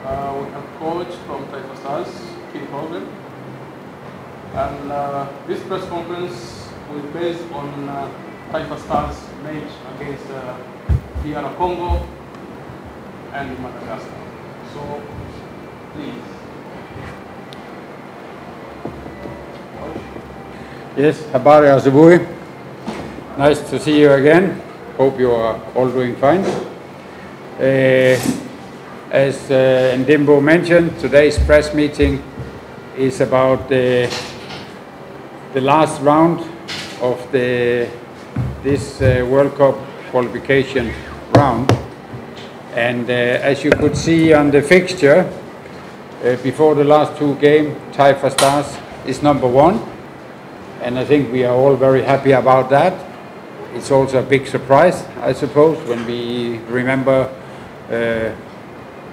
We have coach from Taifa Stars, Kikosi. And this press conference was based on Taifa Stars match against DR Congo and Madagascar. So, please. Yes, habari asubuhi. Nice to see you again. Hope you are all doing fine. As Ndio mentioned, today's press meeting is about the last round of this World Cup qualification round. And as you could see on the fixture, before the last two games, Taifa Stars is number one. And I think we are all very happy about that. It's also a big surprise, I suppose, when we remember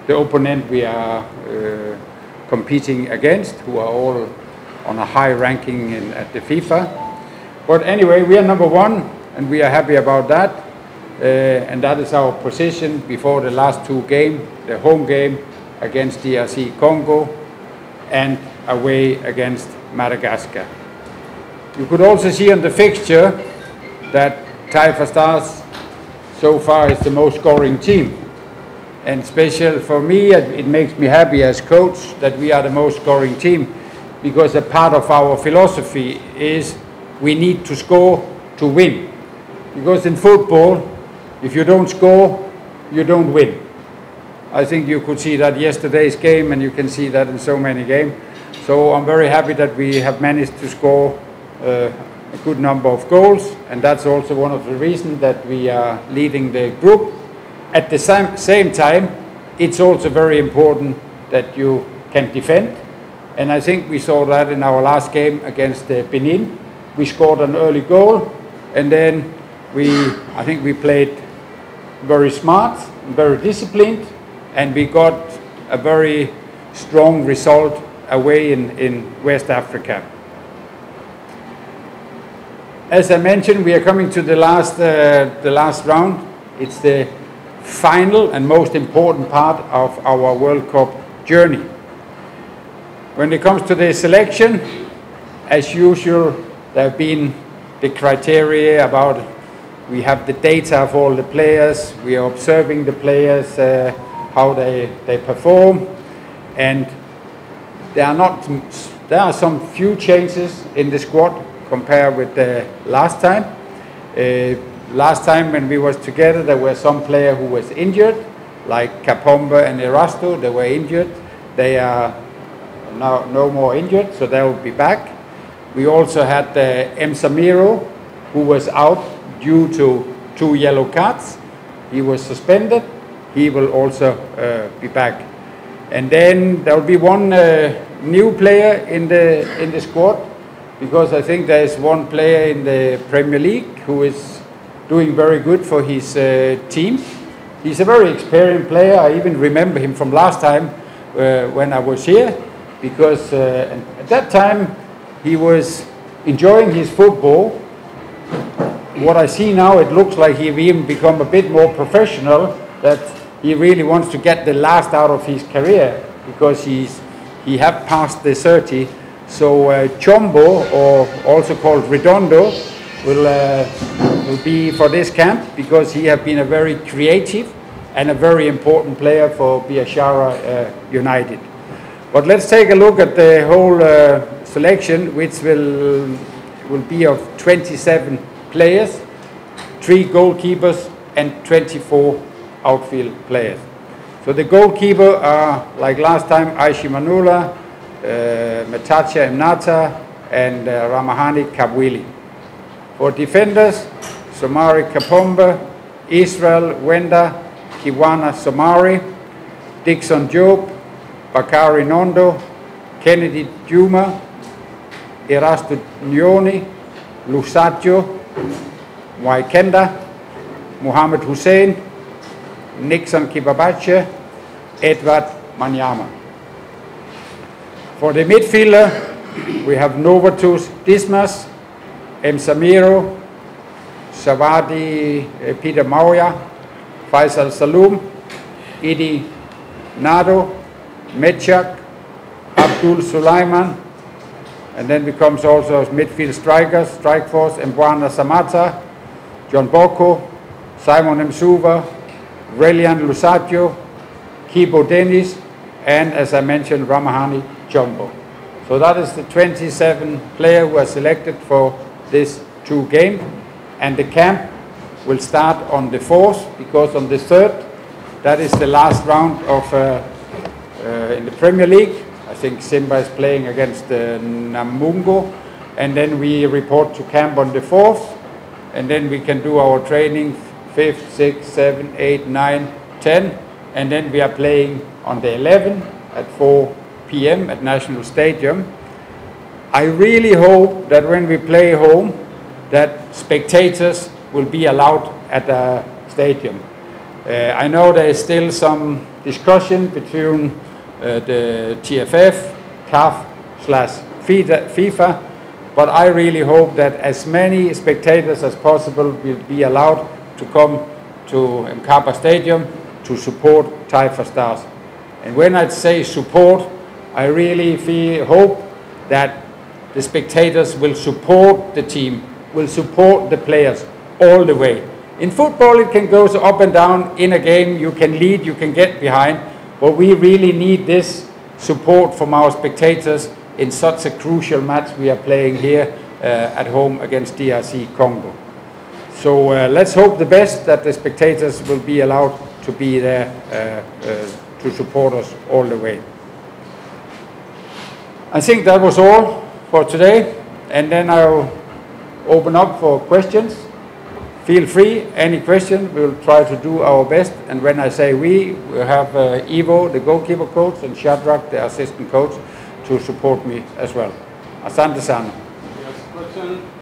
the opponent we are competing against, who are all on a high ranking at the FIFA. But anyway, we are number one, and we are happy about that. And that is our position before the last two games, the home game against DRC Congo and away against Madagascar. You could also see on the fixture that Taifa Stars so far is the most scoring team. And special for me, it makes me happy as coach that we are the most scoring team, because a part of our philosophy is we need to score to win. Because in football, if you don't score, you don't win. I think you could see that yesterday's game, and you can see that in so many games. So I'm very happy that we have managed to score a good number of goals, and that's also one of the reasons that we are leading the group. At the same time, it's also very important that you can defend, and I think we saw that in our last game against Benin. We scored an early goal, and then I think we played very smart, very disciplined, and we got a very strong result away in West Africa. As I mentioned, we are coming to the last round. It's the final and most important part of our World Cup journey. When it comes to the selection, as usual, there have been the criteria about, we have the data of all the players, we are observing the players, how they perform, and there are some few changes in the squad compared with the last time. Last time when we was together, there were some players who was injured, like Kapomba and Erasto. They were injured. They are now no more injured, so they will be back. We also had Samiro, who was out due to 2 yellow cards. He was suspended. He will also be back. And then there will be one new player in the squad, because I think there is one player in the Premier League who is doing very good for his team. He's a very experienced player. I even remember him from last time when I was here, because at that time he was enjoying his football. What I see now, it looks like he's even become a bit more professional, that he really wants to get the last out of his career, because he have passed the 30. So Chombo, or also called Redondo, will be for this camp, because he has been a very creative and a very important player for Biashara United. But let's take a look at the whole selection, which will be of 27 players, 3 goalkeepers and 24 outfield players. So the goalkeeper are, like last time, Aishi Manula, Metacha Mnata, and Ramahani Kabwili. For defenders, Somari Kapomba, Israel Wenda, Kiwana Somari, Dixon Job, Bakari Nondo, Kennedy Juma, Erasto Nyoni, Lusaggio, Waikenda, Muhammad Hussein, Nixon Kibabache, Edward Manyama. For the midfielder, we have Novatus Dismas, Samiro, Savadi Peter Mauya, Faisal Saloom, Idi Nado, Mechak, Abdul Sulaiman, and then becomes also midfield strikers, strike force, Mbwana Samata, John Boko, Simon Msuva, Relian Lusaggio, Kibo Dennis, and as I mentioned, Ramahani Jumbo. So that is the 27 players who are selected for this 2 game, and the camp will start on the 4th, because on the 3rd, that is the last round of in the Premier League. I think Simba is playing against Namungo, and then we report to camp on the 4th, and then we can do our training 5th, 6th, 7th, 8th, 9th, 10th, and then we are playing on the 11th at 4 p.m. at National Stadium. I really hope that when we play home, that spectators will be allowed at the stadium. I know there is still some discussion between the TFF, CAF/FIFA, but I really hope that as many spectators as possible will be allowed to come to Mkapa Stadium to support Taifa Stars. And when I say support, I really hope that the spectators will support the team, will support the players all the way. In football, it can go up and down. In a game, you can lead, you can get behind, but we really need this support from our spectators in such a crucial match we are playing here at home against DRC Congo. So let's hope the best, that the spectators will be allowed to be there to support us all the way. I think that was all for today, and then I'll open up for questions. Feel free, any question, we'll try to do our best. And when I say we, we'll have Ivo, the goalkeeper coach, and Shadrach, the assistant coach, to support me as well. Asante sana. Yes, question.